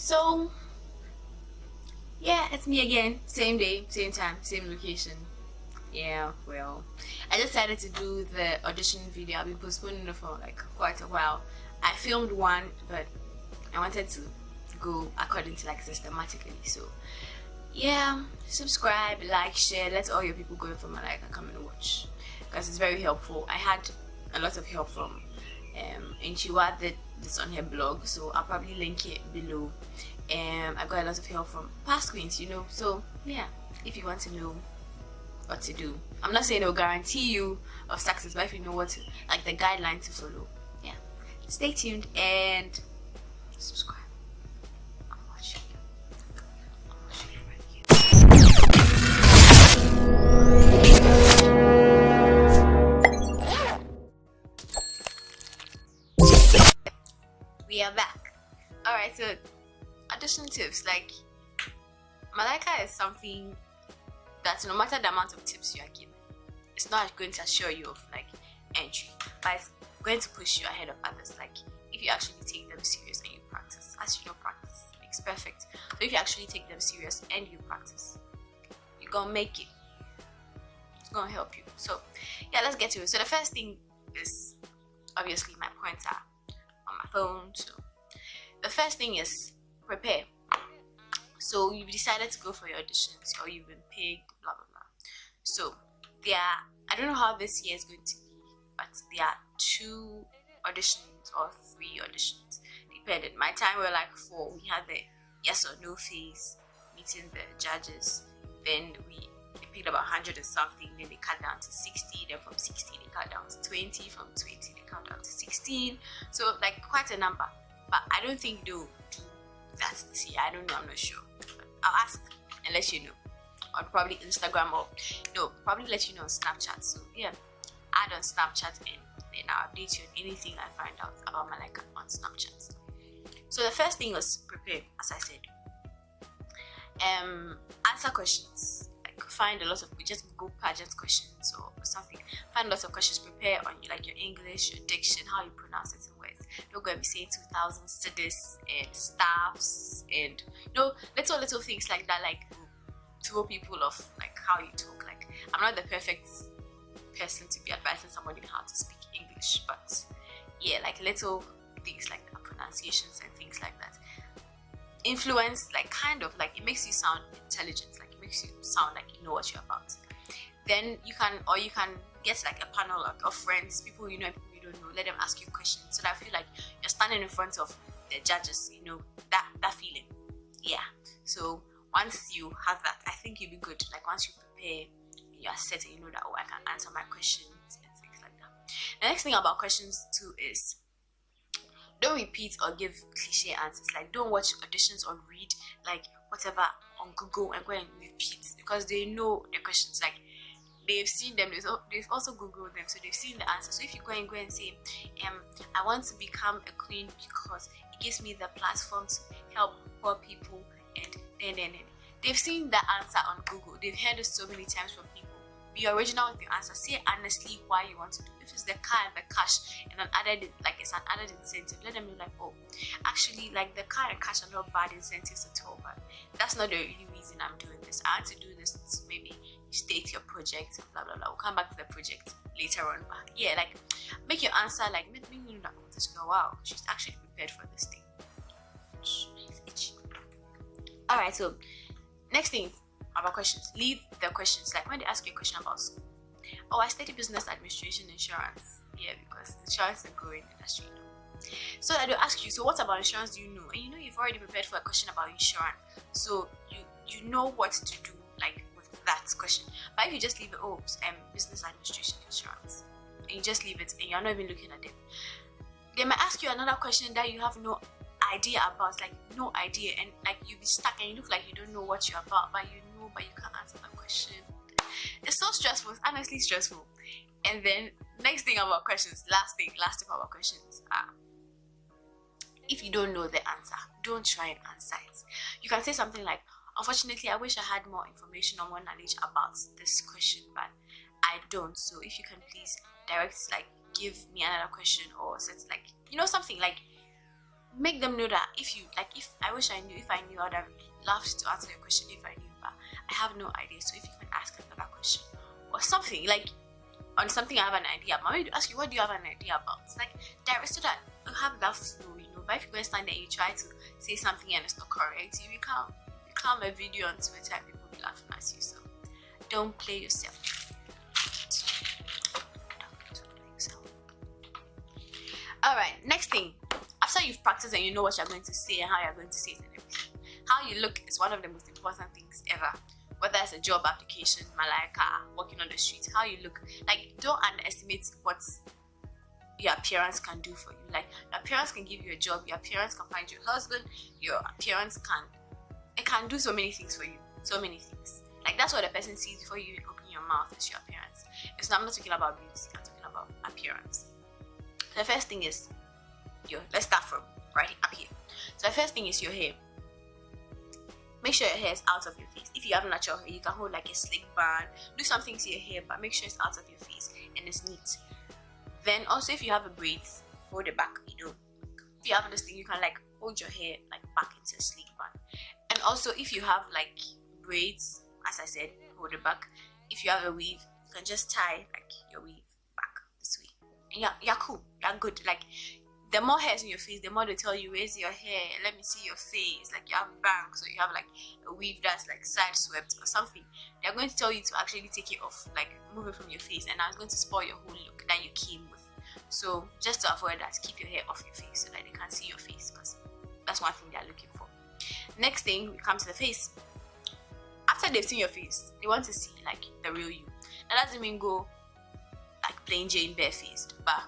So yeah, it's me again. Same day, same time, same location. Yeah, well, I decided to do the audition video. I've been postponing it for like quite a while. I filmed one, but I wanted to go according to like systematically. So yeah, subscribe, like, share, let all your people go from Malaika come and watch, because it's very helpful. I had a lot of help from Antwiwaa did this on her blog, so I'll probably link it below. I got a lot of help from past queens, so yeah, if you want to know what to do, I'm not saying it'll guarantee you of success, but if you know what to, like, the guideline to follow, yeah, stay tuned and subscribe. I'm watching you. I'm watching you right here. We are back. Alright, so audition tips. Like, Malaika is something that no matter the amount of tips you are given, it's not going to assure you of like entry, but it's going to push you ahead of others. Like, if you actually take them serious and you practice, as you know, practice makes perfect. So if you actually take them serious and you practice, you're gonna make it. It's gonna help you. So yeah, let's get to it. So the first thing is obviously my pointer on my phone. So the first thing is prepare. So you've decided to go for your auditions, or you've been picked, blah blah blah. So I don't know how this year is going to be, but there are 2 auditions or 3 auditions, depending. My time were like 4. We had the yes or no phase, meeting the judges. Then they picked about 100 or something. Then they cut down to 60. Then from 60 they cut down to 20. From 20 they cut down to 16. So like quite a number. But I don't think they'll do that this year. I don't know. I'm not sure. But I'll ask and let you know. Or probably Instagram, or no, probably let you know on Snapchat. So yeah, add on Snapchat and then I'll update you on anything I find out about Malaika on Snapchat. So the first thing was prepare, as I said. Answer questions. Like, find a lot of, just Google pageant questions or something. Find lots of questions. Prepare on like your English, your diction, how you pronounce certain words. Don't go and be saying 2000 studies and staffs and little things like that, like throw people off, like how you talk. Like, I'm not the perfect person to be advising somebody how to speak English, but yeah, like little things like that, pronunciations and things like that. Influence, like, kind of like, it makes you sound intelligent, like it makes you sound like you know what you're about. Then you can get like a panel of friends, people you know and people you don't know. Let them ask you questions, so that I feel like you're standing in front of the judges, that feeling. Yeah, so once you have that, I think you'll be good. Like, once you prepare, you're set and you know that, I can answer my questions and things like that. The next thing about questions too is, don't repeat or give cliche answers. Like, don't watch auditions or read like whatever on Google and go and repeat, because they know the questions. Like, they've seen them, they've also Googled them, so they've seen the answer. So if you go and say, I want to become a queen because it gives me the platform to help poor people, and then they've seen the answer on Google. They've heard it so many times from people. Be original with your answer. Say honestly why you want to do. If it's the car and the cash and it's an added incentive, let them know, like, oh, actually, like, the car and cash are not bad incentives at all, but that's not the only reason I'm doing this. I want to do this to maybe state your project, blah blah blah. We'll come back to the project later on, but yeah, like, make your answer like, make me know that, oh, this girl, wow, she's actually prepared for this thing. Alright, so next thing about questions, leave the questions. Like, when they ask you a question about school, oh, I study business administration, insurance. Yeah, because insurance is a growing industry. So they'll ask you, so what about insurance do you know? And you've already prepared for a question about insurance, so you know what to do, like, with that question. But if you just leave it, business administration, insurance, and you just leave it and you're not even looking at it, they might ask you another question that you have no idea about, like, no idea, and like, you'll be stuck and you look like you don't know what you're about, but you can't answer the question. It's so stressful. It's honestly stressful. And then next thing about questions, last tip about questions, if you don't know the answer, don't try and answer it. You can say something like, unfortunately, I wish I had more information or more knowledge about this question, but I don't. So if you can please direct, like, give me another question, or set, like, something like, make them know that if I wish I knew, if I knew, I would have loved to answer your question if I knew, but I have no idea. So if you can ask another question or something, like on something I have an idea about, maybe to ask you, what do you have an idea about? It's like direct, so that you have that flow, you know. But if you go and stand there and you try to say something and it's not correct, you become a video on Twitter and people be laughing at you. So don't play yourself. Alright, next thing. After you've practiced and you know what you're going to say and how you're going to say it and everything, how you look is one of the most important things ever. Whether it's a job application, Malaika, walking on the street, how you look. Like, don't underestimate what your appearance can do for you. Like, your appearance can give you a job, your appearance can find you a husband, your appearance can do so many things for you. So many things. Like, that's what a person sees before you open your mouth, is your appearance. I'm not talking about beauty, I'm talking about appearance. The first thing is let's start from right up here. So the first thing is your hair. Make sure your hair is out of your face. If you have natural hair, you can hold like a slick band, do something to your hair, but make sure it's out of your face and it's neat. Then also, if you have a braids, hold it back, you know. If you have this thing, you can like hold your hair like back into a slick band. And also, if you have like braids, as I said, hold it back. If you have a weave, you can just tie like your weave back this way. And you're cool, you're good. Like, the more hairs in your face, the more they tell you, where's your hair? Let me see your face. Like, you have bangs, or you have like a weave that's like side swept or something. They're going to tell you to actually take it off, like move it from your face, and that's going to spoil your whole look that you came with. So just to avoid that, keep your hair off your face so that they can't see your face, because that's one thing they're looking for. Next thing, we come to the face. After they've seen your face, they want to see like the real you. That doesn't mean go like plain Jane barefaced, but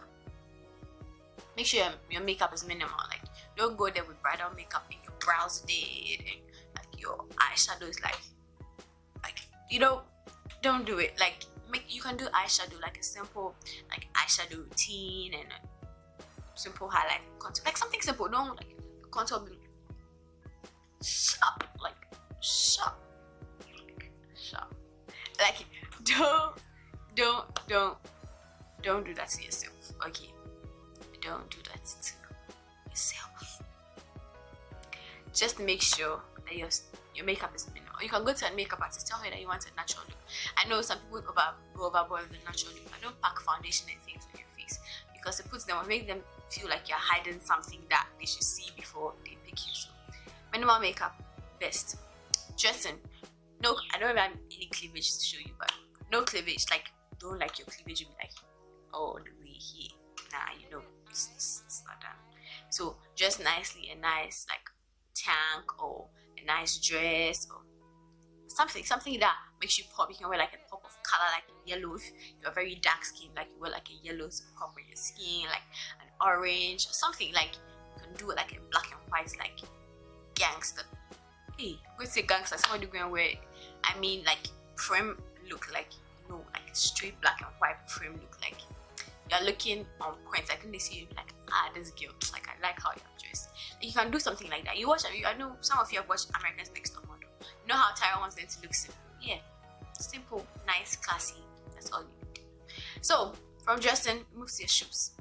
make sure your makeup is minimal. Like, don't go there with bridal makeup and your brows did and like your eyeshadow is like you know, don't do it. Like, you can do eyeshadow, like a simple like eyeshadow routine and a simple highlight contour, like something simple. Don't like contour be sharp, like sharp. Like, don't do that to yourself, okay? Don't do that to yourself. Just make sure that your makeup is minimal. You can go to a makeup artist, tell her that you want a natural look. I know some people go overboard with the natural look, but don't pack foundation and things on your face, because it make them feel like you're hiding something that they should see before they pick you. So minimal makeup, best. Dressing. No, I don't have any cleavage to show you, but no cleavage. Like, don't like your cleavage to be like all the way here. Nah, you know, it's not done. So dress nicely, a nice like tank or a nice dress or something that makes you pop. You can wear like a pop of color, like yellow. If you're very dark skin, like you wear like a yellow to pop on your skin, like an orange or something. Like, you can do it like a black and white, like gangster. Hey, I'm going to say gangster. Somebody going to wear, I mean, like prim look, like, you know, like straight black and white prim look, like you're looking on point. I think they see you like, this girl, like, I like how you're dressed. Like, you can do something like that. I know some of you have watched America's Next Top Model. You know how Tyra wants them to look simple. Yeah, simple, nice, classy. That's all you need. So from dressing, move to your shoes.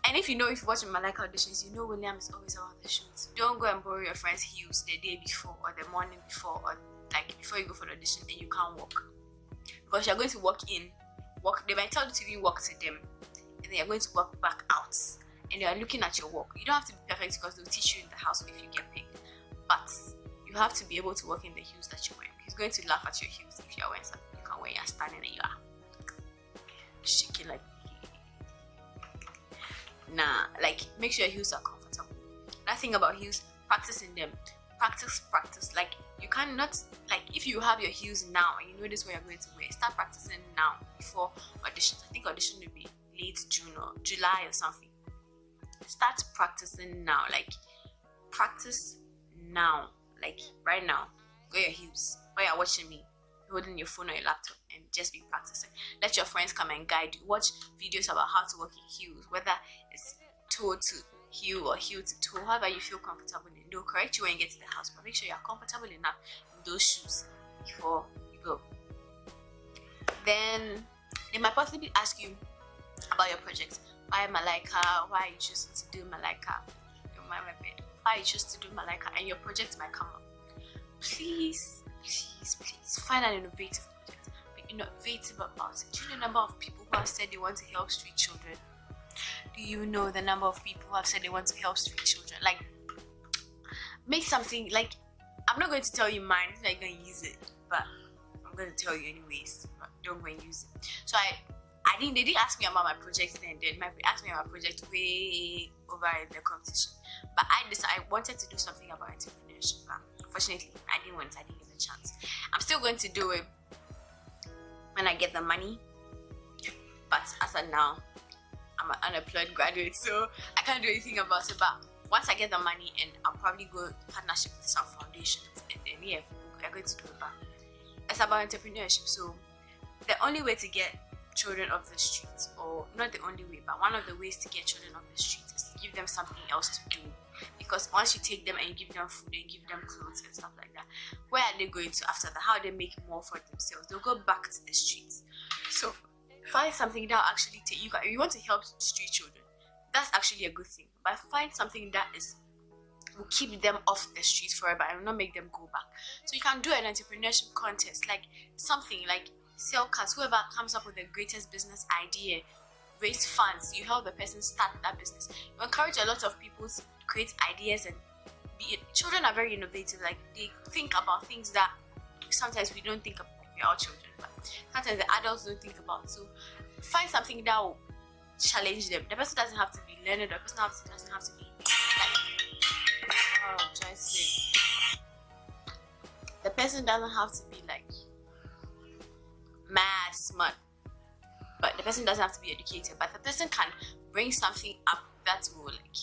And if you're watching Malaika auditions, you know William is always about the shoes. Don't go and borrow your friend's heels the day before or the morning before, or like before you go for the audition and you can't walk, because you're going to they might tell you to even walk to them, and then you're going to walk back out, and they are looking at your walk. You don't have to be perfect, because they'll teach you in the house if you get picked, but you have to be able to walk in the heels that you're wearing. He's going to laugh at your heels if you're wearing something you can wear. You're standing and you are shaking like, nah. Like, make sure your heels are comfortable. That thing about heels, practicing them. Practice. Like, you cannot, like, if you have your heels now and you know this what you're going to wear, start practicing now before auditions. I think audition will be late June or July or something. Start practicing now. Like, practice now. Like, right now. Wear your heels. While you're watching me, holding your phone or your laptop, and just be practicing. Let your friends come and guide you. Watch videos about how to walk in heels, whether it's toe to heel or heel to toe, however you feel comfortable in. They'll correct you when you get to the house, but make sure you're comfortable enough in those shoes before you go. Then they might possibly ask you about your project. Why Malaika? Why are you choosing to do Malaika? my bed. Why you choose to do Malaika and your project might come up. Please find an innovative project. Be innovative about it. Do you know the number of people who have said they want to help street children? Do you know the number of people who have said they want to help street children? Like, make something, like, I'm not going to tell you mine, I'm not going to use it, but I'm going to tell you anyways. But don't go and use it. So they didn't ask me about my project then. They asked me about my project way over in the competition. But I wanted to do something about entrepreneurship. But unfortunately, I didn't get the chance. I'm still going to do it when I get the money. But as of now, I'm an unemployed graduate, so I can't do anything about it. But once I get the money, and I'll probably go partnership with some foundations, and then we're going to do it. But it's about entrepreneurship. So the only way to get children off the streets, or not the only way, but one of the ways to get children off the streets is to give them something else to do. Because once you take them and you give them food and give them clothes and stuff like that, where are they going to after that? How are they make more for themselves? They'll go back to the streets. So find something that will actually take you. If you want to help street children, that's actually a good thing. But find something that will keep them off the streets forever and will not make them go back. So you can do an entrepreneurship contest, like something like sell cars. Whoever comes up with the greatest business idea, raise funds, you help the person start that business. You encourage a lot of people to create ideas, and children are very innovative. Like, they think about things that sometimes we don't think about. We are children, but sometimes the adults don't think about. So find something that will challenge them. The person doesn't have to be learned, the person doesn't have to be the person doesn't have to be like mad smart, but the person doesn't have to be educated, but the person can bring something up that will like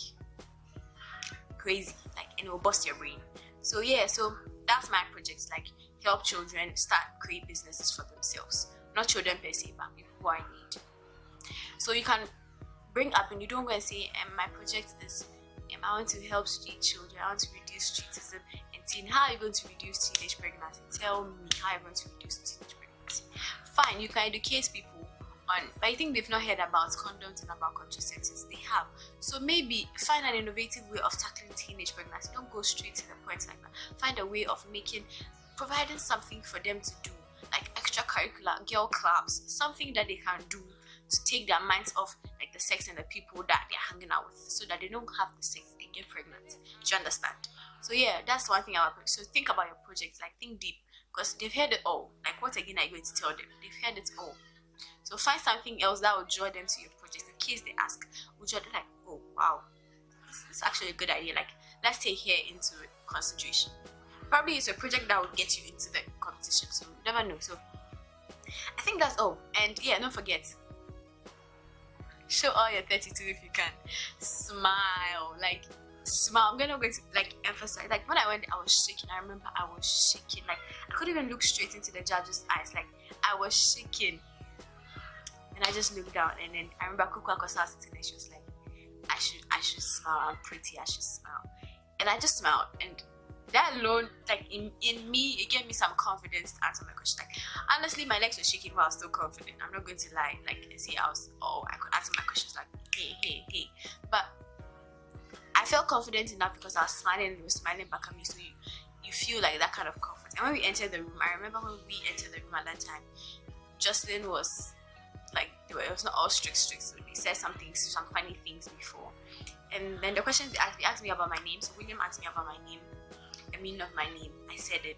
crazy, like, and it will bust your brain. So yeah, so that's my project, like help children create businesses for themselves, not children per se, but people who are in need. So you can bring up, and you don't go and say, my project is I want to help street children, I want to reduce streetism and teen. How are you going to reduce teenage pregnancy? Tell me how you're going to reduce teenage pregnancy. Fine, you can educate people on, but I think they've not heard about condoms and about contraceptives. They have. So maybe find an innovative way of tackling teenage pregnancy. Don't go straight to the point like that. Find a way of providing something for them to do, like extracurricular, girl clubs, something that they can do to take their minds off like the sex and the people that they're hanging out with, so that they don't have the sex and get pregnant. Do you understand? So yeah, that's one thing about it. So think about your projects, like think deep, because they've heard it all. Like, what again are you going to tell them? They've heard it all. So find something else that will draw them to your project. In case they ask, will draw them like, oh wow, it's actually a good idea. Like, let's take hair into consideration. Probably it's a project that will get you into the competition. So you never know. So I think that's all. And yeah, don't forget, show all your 32 if you can. Smile, like smile. I'm going to like emphasize, like when I went, I was shaking. I remember I was shaking, like I couldn't even look straight into the judge's eyes. Like, I was shaking, and I just looked down, and then I remember Kuka was sitting there. She was like, I should smile, I'm pretty, I should smile. And I just smiled, and that alone, like in me, it gave me some confidence to answer my question. Like, honestly, my legs were shaking, but I was still confident. I'm not going to lie. Like, see, I could answer my questions like, hey. But I felt confident enough because I was smiling, and they were smiling back at me. So you feel like that kind of comfort. And when we entered the room, I remember when we entered the room at that time, Jaclyn was like, it was not all strict. So they said some funny things before. And then the questions they asked me about my name. So William asked me about my name, the meaning of my name. I said it.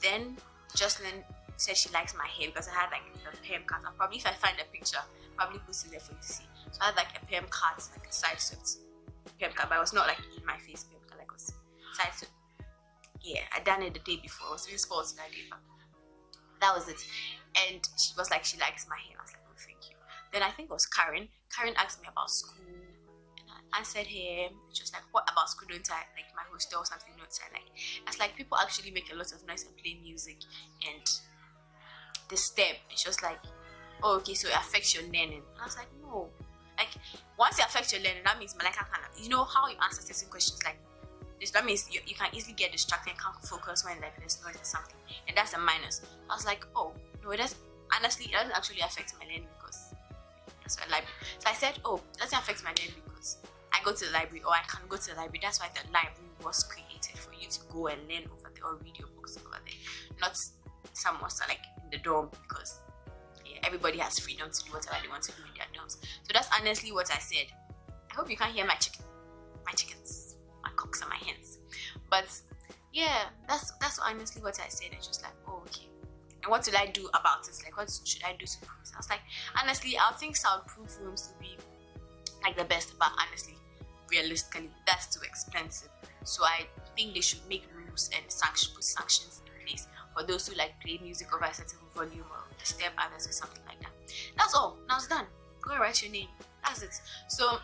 Then Jaclyn said she likes my hair because I had like a perm cut. I'll probably, if I find a picture, probably post it there for you to see. So I had like a perm cut, like a side swept perm cut, but it was not like in my face perm cut, like it was side swept. Yeah, I done it the day before. It was really sporty that day, but that was it. And she was like, she likes my hair. I was like, oh, thank you. Then I think it was Karen. Karen asked me about school. I said here, she was like, what about school? Don't I like my hostel or something? Don't I like? It's like people actually make a lot of noise and play music and the step. And she was like, oh, okay, so it affects your learning. And I was like, no. Like, once it affects your learning, that means Malaika kind of, you know how you answer certain questions like this. That means you can easily get distracted and can't focus when like there's noise or something. And that's a minus. I was like, oh, no, it doesn't. Honestly, it doesn't actually affect my learning because that's what I like. So I said, oh, it doesn't affect my learning because I go to the library, or I can go to the library. That's why the library was created, for you to go and learn over there or read your books over there, not somewhere like in the dorm, because everybody has freedom to do whatever they want to do in their dorms. So that's honestly what I said. I hope you can't hear my chickens, my cocks and my hens. But yeah, that's honestly what I said. And just like, oh, okay. And what will I do about it? Like, what should I do to improve it? I was like, honestly, I think soundproof rooms would be like the best, but honestly, realistically, that's too expensive. So I think they should make rules and put sanctions in place for those who like play music over a certain volume or disturb others or something like that. That's all. Now it's done. Go and write your name. That's it. So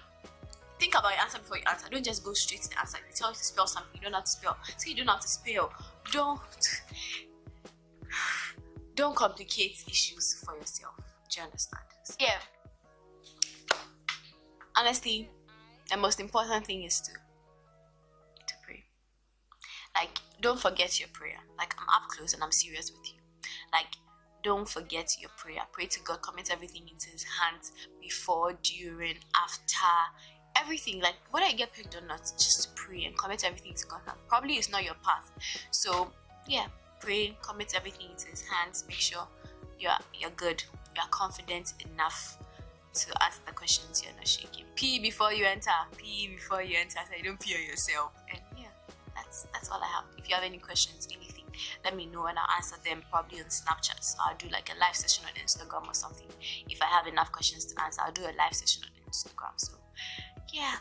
think about your answer before you answer. Don't just go straight to the answer. They tell you to spell something you don't know how to spell. Say you don't know how to spell. Don't complicate issues for yourself. Do you understand? Yeah. Honestly, the most important thing is to pray. Like, don't forget your prayer. Like, I'm up close and I'm serious with you. Like, don't forget your prayer. Pray to God. Commit everything into His hands, before, during, after, everything. Like, whether you get picked or not, just pray and commit everything to God. Probably it's not your path. So yeah, pray, commit everything into His hands. Make sure you're good. You're confident enough to ask the questions. You're not shaking. Pee before you enter. Pee before you enter, so you don't pee on yourself. And yeah, that's all I have. If you have any questions, anything, let me know and I'll answer them, probably on Snapchat. So I'll do like a live session on Instagram or something. If I have enough questions to answer, I'll do a live session on Instagram. So yeah,